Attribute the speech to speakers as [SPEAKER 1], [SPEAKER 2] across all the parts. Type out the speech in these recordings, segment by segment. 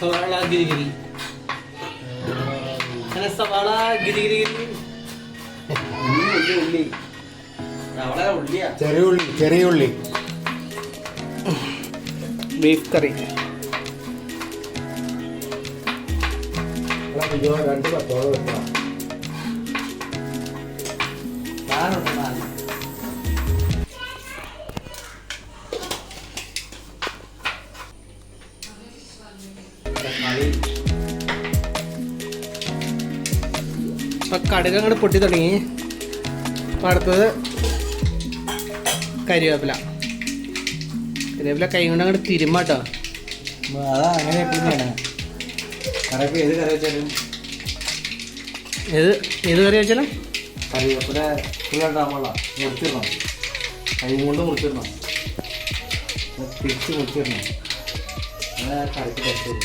[SPEAKER 1] സവാള ഗിരി ഗിരി അങ്ങനെ സവാള ഗിരി ഗിരി ഗിരി
[SPEAKER 2] ഉള്ളി ചെറിയ ഉള്ളി ചെറിയ ഉള്ളി
[SPEAKER 1] ബീഫ് കറി
[SPEAKER 2] 2 പത്തോളം വെക്കണം.
[SPEAKER 1] ഇപ്പൊ കടുക് അങ്ങോട്ട് പൊട്ടി തുടങ്ങി. അപ്പൊ അടുത്തത് കരിവേപ്പില കൈ കൊണ്ട് അങ്ങോട്ട് തിരുമ്മാട്ടോ.
[SPEAKER 2] അതാ അങ്ങനെ എപ്പോഴും കറിവേപ്പ് ഏത് കറി വെച്ചാലും
[SPEAKER 1] ഏത് കറി വെച്ചാലും
[SPEAKER 2] കറിവേപ്പില ഉണ്ടാകുമ്പോൾ മുറിച്ചിടണം. കൈ കൊണ്ട് മുറിച്ചിടണം. തിരിച്ച് മുറിച്ചിടണം. അങ്ങനെ കറിക്ക് പറ്റുള്ളൂ.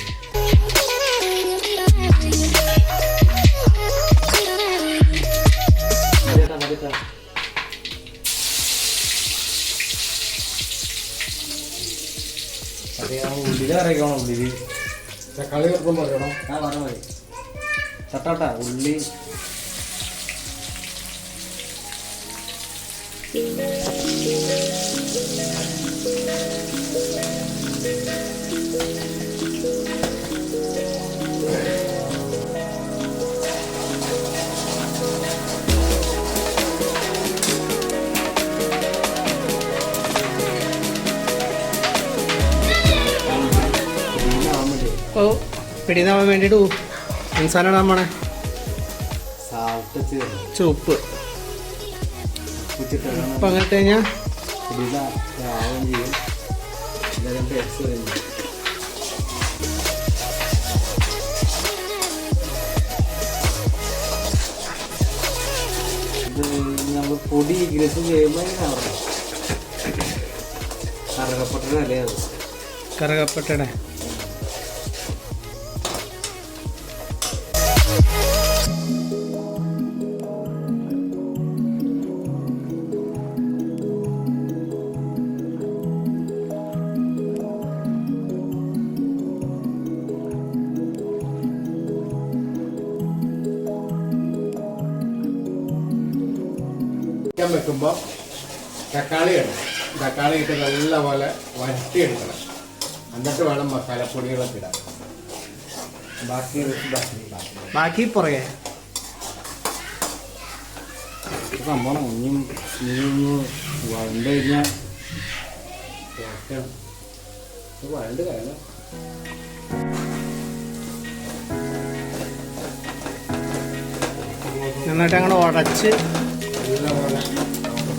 [SPEAKER 2] ഉള്ളിൽ കറിയിക്കണം. ഉള്ളിൽ തക്കാളി വെപ്പം പറയണം. പറഞ്ഞ മതി. തട്ടാട്ടാ ഉള്ളി
[SPEAKER 1] അപ്പോൾ പിടിനാവാൻ വേണ്ടിയിട്ട് മസാല ഇടാൻ പോണേ. ചുപ്പ് ഇപ്പം അങ്ങനെ കഴിഞ്ഞാൽ
[SPEAKER 2] നമ്മൾ പൊടി ഗ്രസ് ചെയ്യുമ്പോൾ കറുകപ്പട്ടല്ലേ അത്
[SPEAKER 1] കറുകപ്പട്ടയുടെ
[SPEAKER 2] വെക്കുമ്പോൾ തക്കാളി ഇടണം. തക്കാളി ഇട്ട് നല്ലപോലെ വരട്ടിയെടുക്കണം. എന്നിട്ട് വേണം മസാലപ്പൊടികളൊക്കെ ഇടാൻ.
[SPEAKER 1] ബാക്കി പുറകെ
[SPEAKER 2] സംഭവം ഒന്നും വരണ്ട് കഴിഞ്ഞാൽ വരണ്ട് കാരണം
[SPEAKER 1] നന്നായിട്ട് അങ്ങനെ ഉടച്ച്
[SPEAKER 2] നല്ലപോലെ നമുക്ക്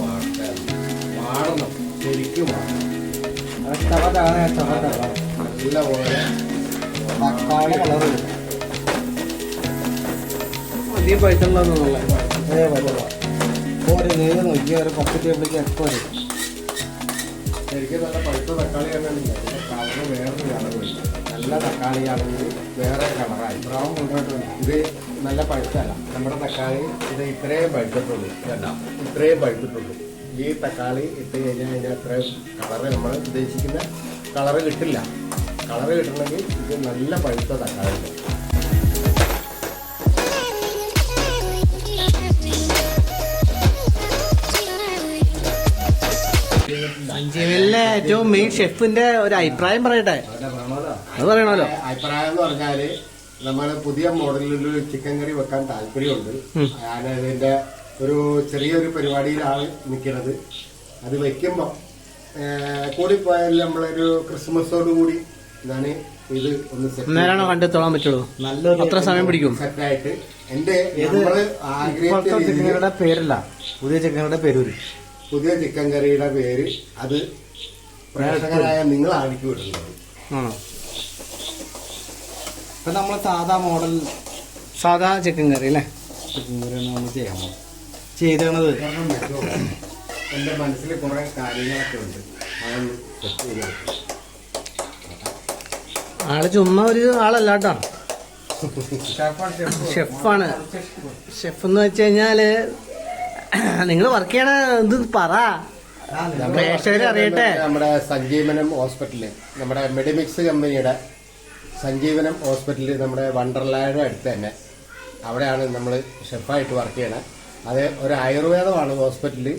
[SPEAKER 2] വാടണം. ശരിക്കും വാടണം. നല്ലപോലെ തക്കാളി കളർ കിട്ടും.
[SPEAKER 1] അധികം പഴുത്തുള്ളതെന്നുള്ള
[SPEAKER 2] ഒരു നേരെ നോക്കിയാൽ ഒരു 10 ടേബിളിലേക്ക് എപ്പോൾ വരും. ശരിക്കും നല്ല പഴുത്ത തക്കാളി ആണെങ്കിൽ അതിൻ്റെ കളറ് വേറൊരു കളറുണ്ട്. നല്ല തക്കാളിയാണെങ്കിൽ വേറെ കളറായി ബ്രൗൺ കൊണ്ടുപോയിട്ടുണ്ട്. ഇത് നല്ല പഴുത്തല്ല. നമ്മുടെ തക്കാളി ഇത് ഇത്രയും പഴുത്തിട്ടുള്ളൂ. വേണ്ട, ഇത്രയും പഴുത്തിട്ടുള്ളൂ. ഈ തക്കാളി ഇട്ട് കഴിഞ്ഞാൽ അതിൻ്റെ അത്രയും കളറ് നമ്മൾ ഉദ്ദേശിക്കുന്ന കളറ് കിട്ടില്ല. കളറ് കിട്ടണമെങ്കിൽ ഇത് നല്ല പഴുത്ത തക്കാളി ഉണ്ട്.
[SPEAKER 1] സഞ്ജീവനിലെ ഏറ്റവും മെയിൻ ഷെഫിന്റെ ഒരു അഭിപ്രായം പറയട്ടെ. അത് പറയണല്ലോ.
[SPEAKER 2] അഭിപ്രായം എന്ന് പറഞ്ഞാല് നമ്മൾ പുതിയ മോഡലിലൊരു ചിക്കൻ കറി വെക്കാൻ താല്പര്യമുണ്ട്. ഞാനതിന്റെ ഒരു ചെറിയൊരു പരിപാടിയിലാണ് നിൽക്കുന്നത്. അത് വെക്കുമ്പോൾ കൂടിപ്പോയാൽ നമ്മളൊരു ക്രിസ്മസോട് കൂടി ഞാൻ ഇത് ഒന്ന്
[SPEAKER 1] നേരാണോ കണ്ടെത്തോളാൻ പറ്റുള്ളൂ. നല്ലൊരു അത്ര സമയം പിടിക്കും.
[SPEAKER 2] സെറ്റായിട്ട് എന്റെ ആഗ്രഹിച്ച
[SPEAKER 3] പേരല്ല, പുതിയ ചിക്കൻ പേരൂര്.
[SPEAKER 2] പുതിയ ചിക്കൻ കറിയുടെ പേര് അത് പ്രേക്ഷകരായ നിങ്ങളായിരിക്കും ഇടുന്നത്.
[SPEAKER 3] ഇപ്പൊ നമ്മള് സാധാ മോഡൽ
[SPEAKER 1] സാധാ ചിക്കൻ കറി അല്ലേ?
[SPEAKER 3] ചിക്കൻ കറിയാണ് നമ്മൾ ചെയ്യാമോ ചെയ്തത്.
[SPEAKER 2] എന്റെ മനസ്സിൽ കുറെ കാര്യങ്ങളൊക്കെ ഉണ്ട്. അതൊന്ന് സെറ്റ് ചെയ്ത്
[SPEAKER 1] ആള് ചുമ്മാ ഒരു ആളല്ല കേട്ടോ, ഷെഫാണ്. ഷെഫ് എന്ന് വെച്ച് കഴിഞ്ഞാല് നിങ്ങൾ വർക്ക് ചെയ്യണ ഇത് പറ, പ്രേക്ഷകരെ അറിയട്ടെ.
[SPEAKER 2] നമ്മുടെ സഞ്ജീവനം ഹോസ്പിറ്റലില് നമ്മുടെ മെഡിമിക്സ് കമ്പനിയുടെ സഞ്ജീവനം ഹോസ്പിറ്റലിൽ നമ്മുടെ വണ്ടർലായുടെ അടുത്ത് തന്നെ, അവിടെയാണ് നമ്മൾ ഷെഫായിട്ട് വർക്ക് ചെയ്യണത്. അത് ഒരു ആയുർവേദമാണ് ഹോസ്പിറ്റലിൽ,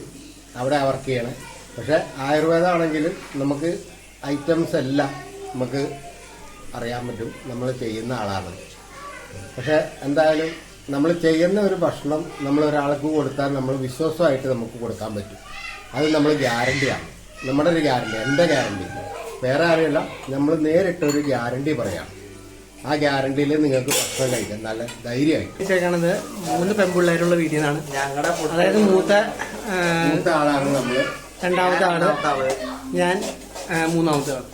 [SPEAKER 2] അവിടെ വർക്ക് ചെയ്യണത്. പക്ഷെ ആയുർവേദമാണെങ്കിലും നമുക്ക് ഐറ്റംസ് എല്ലാം നമുക്ക് അറിയാൻ പറ്റും, നമ്മൾ ചെയ്യുന്ന ആളാണ്. പക്ഷെ എന്തായാലും നമ്മൾ ചെയ്യുന്ന ഒരു ഭക്ഷണം നമ്മൾ ഒരാൾക്ക് കൊടുത്താൽ നമ്മൾ വിശ്വാസമായിട്ട് നമുക്ക് കൊടുക്കാൻ പറ്റും. അത് നമ്മൾ ഗ്യാരണ്ടിയാണ്, നമ്മുടെ ഒരു ഗ്യാരണ്ടി, എൻ്റെ ഗ്യാരണ്ടി, വേറെ ആരെയല്ല, നമ്മൾ നേരിട്ടൊരു ഗ്യാരണ്ടി പറയാം. ആ ഗ്യാരണ്ടിയിൽ നിങ്ങൾക്ക് ഭക്ഷണം കഴിക്കാം നല്ല ധൈര്യമായിട്ട്.
[SPEAKER 1] ചേക്കാണത് 3 പെൺപിള്ളേരുള്ള വീഡിയോ ആണ്.
[SPEAKER 3] ഞങ്ങളുടെ
[SPEAKER 1] അതായത് മൂത്ത
[SPEAKER 2] ആളാണ് നമ്മൾ,
[SPEAKER 1] രണ്ടാമത്തെ ആള് ഞാൻ, മൂന്നാമത്തെ ആള്.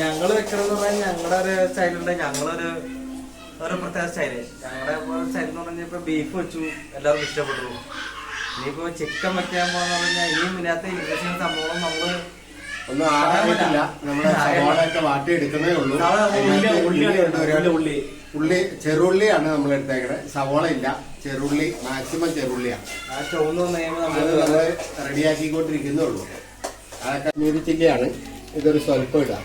[SPEAKER 3] ഞങ്ങൾ വെക്കണമെന്ന് പറഞ്ഞാൽ ഞങ്ങളുടെ ഒരു സ്റ്റൈലുണ്ട്. ഞങ്ങളൊരു പ്രത്യേക സ്റ്റൈല്. ഞങ്ങളുടെ സ്റ്റൈൽ എന്ന് പറഞ്ഞാൽ ഇപ്പൊ ബീഫ് വെച്ചു, എല്ലാവർക്കും ഇഷ്ടപ്പെട്ടു. ഇനിയിപ്പോ ചിക്കൻ വെക്കാൻ പോകാന്ന് പറഞ്ഞാൽ ഇനിയും ഇതിനകത്ത് ഇൻട്രസ്റ്റിംഗ് സംഭവം നമ്മള്
[SPEAKER 2] ഒന്നും ആറായിട്ടില്ല. നമ്മുടെ സവാളയൊക്കെ വാട്ടി എടുക്കുന്നേ ഉള്ളൂ. ഉള്ളി ചെറുള്ളിയാണ് നമ്മൾ എടുത്തേക്കണത്, സവാള ഇല്ല, ചെറുള്ളി, മാക്സിമം ചെറുള്ളിയാണ്.
[SPEAKER 3] ആ ചുവന്ന്
[SPEAKER 2] അത് നമ്മൾ റെഡിയാക്കിക്കൊണ്ടിരിക്കുന്നേ ഉള്ളൂ. അതൊക്കെ മീരി ചില്ലിയാണ്. ഇതൊരു സ്വല്പം ഇടാം.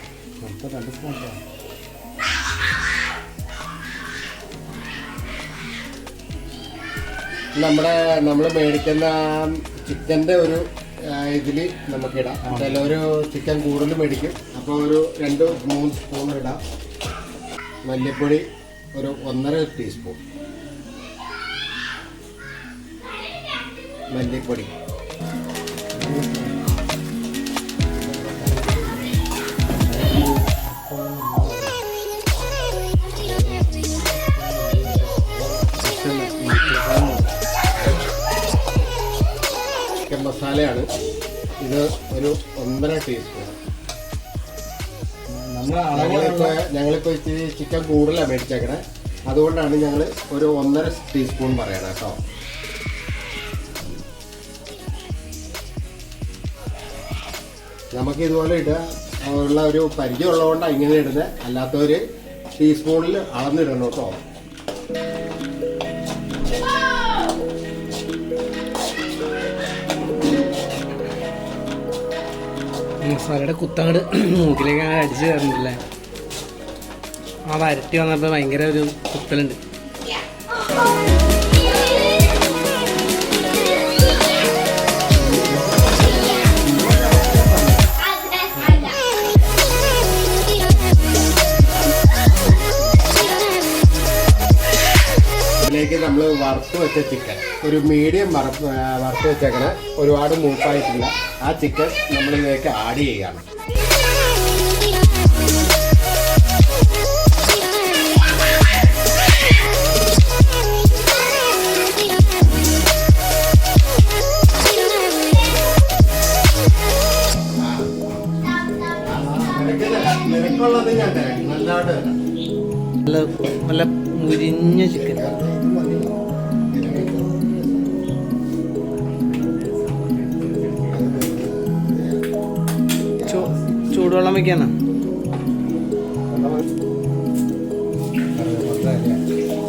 [SPEAKER 2] നമ്മൾ മേടിക്കുന്ന ചിക്കൻ്റെ ഒരു ഇതിൽ നമുക്കിടാം. ചിലൊരു ചിക്കൻ കൂടുതൽ മേടിക്കും, അപ്പോൾ ഒരു 2-3 സ്പൂൺ ഇടാം. മല്ലിപ്പൊടി ഒരു 1.5 ടീസ്പൂൺ മല്ലിപ്പൊടി, ചിക്കൻ മസാലയാണ് ഇത് ഒരു 1.5 ടീസ്പൂൺ. ഞങ്ങളിപ്പോ ഇച്ചിരി ചിക്കൻ കൂടുതലാണ് മേടിച്ചേക്കണേ, അതുകൊണ്ടാണ് ഞങ്ങൾ ഒരു 1.5 ടീസ്പൂൺ പറയണത് കേട്ടോ. നമുക്ക് ഇതുപോലെ ഇടുക ഉള്ള ഒരു പരിചയം ഉള്ളതുകൊണ്ടാണ് ഇങ്ങനെ ഇടുന്നത്, അല്ലാത്തവര് ടീസ്പൂണിൽ അളന്നിടണം കേട്ടോ.
[SPEAKER 1] മസാലയുടെ കുത്തങ്ങട് മൂക്കിലേക്ക് അങ്ങനെ അടിച്ചു കയറുന്നില്ലേ? ആ വരട്ടി വന്നപ്പോൾ ഭയങ്കര ഒരു കുത്തലുണ്ട്.
[SPEAKER 2] ഇതിലേക്ക് നമ്മൾ വറുത്ത് വെച്ച ചിക്കൻ, ഒരു മീഡിയം വറുത്ത് വെച്ചേക്കണ, ഒരുപാട് മൂപ്പായിട്ടില്ല. ആ ചിക്കൻ നമ്മളിതിലേക്ക് ആഡ് ചെയ്യുകയാണ്. നിനക്കുള്ളത് ഞാൻ തരാം, നല്ലതായിട്ട് തരാം.
[SPEAKER 1] നല്ല മുരിഞ്ഞ ചിക്കൻ. ചൂടുവെള്ളം വെക്കാനാ?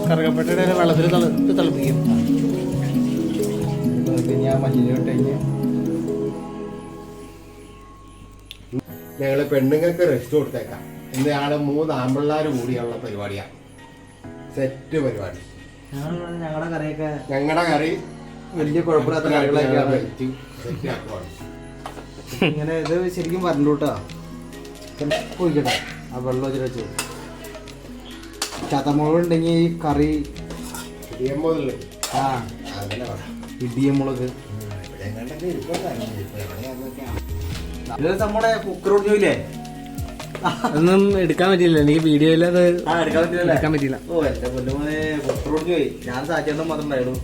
[SPEAKER 1] കറുകപ്പട്ടയുടെ വെള്ളത്തിൽ തിളപ്പിക്കും.
[SPEAKER 2] ഞങ്ങള് പെണ്ണുങ്ങൾക്ക് റെസ്റ്റ് കൊടുത്തേക്കാം. ഇന്ന് ആള് 3 ആമ്പിള്ളാർ കൂടിയുള്ള പരിപാടിയാണ്, സെറ്റ് പരിപാടി.
[SPEAKER 3] ഞങ്ങളുടെ കറിയൊക്കെ
[SPEAKER 2] ഞങ്ങളുടെ കറി
[SPEAKER 3] വലിയ കുഴപ്പമില്ലാത്ത കറികളൊക്കെയാണ്.
[SPEAKER 2] സെറ്റ് ആക്കുവാണ്.
[SPEAKER 3] ഇങ്ങനെ ഇത് ശരിക്കും വരണ്ടു കേട്ടോ. പോയിക്കട്ടെ, ആ വെള്ളം വെച്ചിട്ട് വെച്ചു. ചതമുളക് ഉണ്ടെങ്കിൽ ഈ കറി
[SPEAKER 2] ഇടിയമ്മോതല്ലേ?
[SPEAKER 3] ആ ഇടിയമുളക് നമ്മുടെ കുക്കർ ഒടിഞ്ഞില്ലേ?
[SPEAKER 1] അതൊന്നും എടുക്കാൻ പറ്റില്ല, എനിക്ക് വീഡിയോയിൽ അത് എടുക്കാൻ പറ്റില്ല.
[SPEAKER 3] ഓ എന്റെ പൊന്നുമോനെ, കുക്കർ ഒടിഞ്ഞു പോയി. ഞാൻ സാധ്യത മാത്രം ഉണ്ടായിരുന്നു.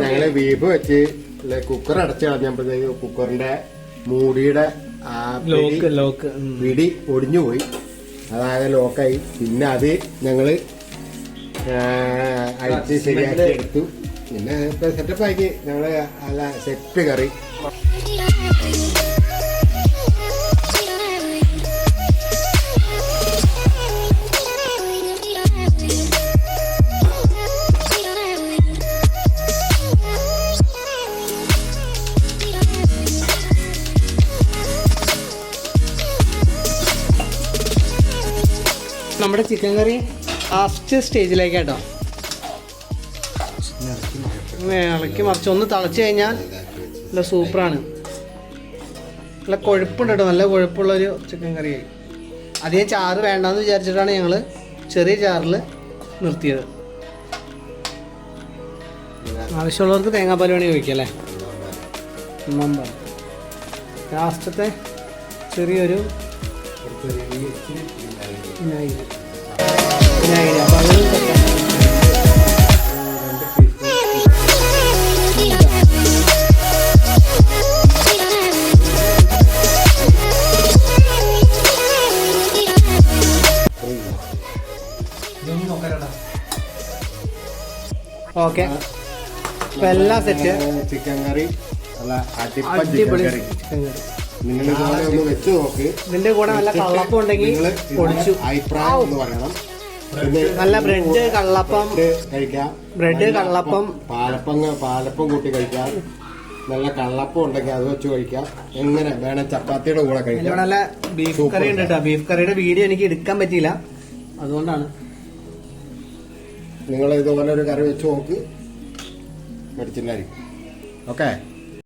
[SPEAKER 2] ഞങ്ങള് ബീഫ് വെച്ച് കുക്കർ അടച്ചു കളഞ്ഞപ്പോഴത്തേക്ക് കുക്കറിന്റെ മൂടിയുടെ പിടി ഒടിഞ്ഞു പോയി, അതായത് ലോക്കായി. പിന്നെ അത് ഞങ്ങള് അഴിച്ച് ശരിയാക്കി എടുത്തു. പിന്നെ ഇപ്പൊ സെറ്റപ്പ് ആക്കി ഞങ്ങള് നല്ല സെറ്റ് കറി.
[SPEAKER 1] നമ്മുടെ ചിക്കൻ കറി ലാസ്റ്റ് സ്റ്റേജിലേക്കാട്ടോ. ഇളക്കി മറിച്ച് ഒന്ന് തിളച്ച് കഴിഞ്ഞാൽ നല്ല സൂപ്പറാണ്. നല്ല കൊഴുപ്പുണ്ട് കേട്ടോ, നല്ല കൊഴുപ്പുള്ളൊരു ചിക്കൻ കറിയായി. അധികം ചാറ് വേണ്ടാന്ന് വിചാരിച്ചിട്ടാണ് ഞങ്ങൾ ചെറിയ ചാറിൽ നിർത്തിയത്. ആവശ്യമുള്ളവർക്ക് തേങ്ങാപ്പാൽ വേണമെങ്കിൽ ഒഴിക്കാം അല്ലേ. ലാസ്റ്റത്തെ ചെറിയൊരു വിനാഗിരി അപ്പോൾ അത് ഓക്കെ. അപ്പോൾ എല്ലാം സെറ്റ്.
[SPEAKER 2] ചിക്കൻ കറി നല്ല
[SPEAKER 1] അടിപൊളി
[SPEAKER 2] കറി.
[SPEAKER 1] ചിക്കൻ കറി.
[SPEAKER 2] നിങ്ങൾ ഇതുപോലെ ഒന്ന് വെച്ച് നോക്ക്.
[SPEAKER 1] ഇതിന്റെ കൂടെ നല്ല കള്ളപ്പം ഉണ്ടെങ്കിൽ പൊടിച്ചു
[SPEAKER 2] അഭിപ്രായം എന്ന് പറയണം. പിന്നെ
[SPEAKER 1] നല്ല ബ്രെഡ് കള്ളപ്പം
[SPEAKER 2] കഴിക്കാം.
[SPEAKER 1] ബ്രെഡ് കള്ളപ്പം
[SPEAKER 2] പാലപ്പം കൂട്ടി കഴിക്കാം. നല്ല കള്ളപ്പം ഉണ്ടെങ്കിൽ അത് വെച്ച് കഴിക്കാം. എങ്ങനെ വേണം ചപ്പാത്തിയുടെ കൂടെ
[SPEAKER 1] ഇതിലൂടെ
[SPEAKER 2] കഴിക്കാം.
[SPEAKER 1] നല്ല ബീഫ് കറി ഉണ്ട് കേട്ടോ. ബീഫ് കറിയുടെ വീഡിയോ എനിക്ക് എടുക്കാൻ പറ്റിയില്ല, അതുകൊണ്ടാണ്.
[SPEAKER 2] നിങ്ങൾ ഇതുപോലെ ഒരു കറി വെച്ച് നോക്ക്, മേടിച്ചില്ലായിരിക്കും. ഓക്കെ.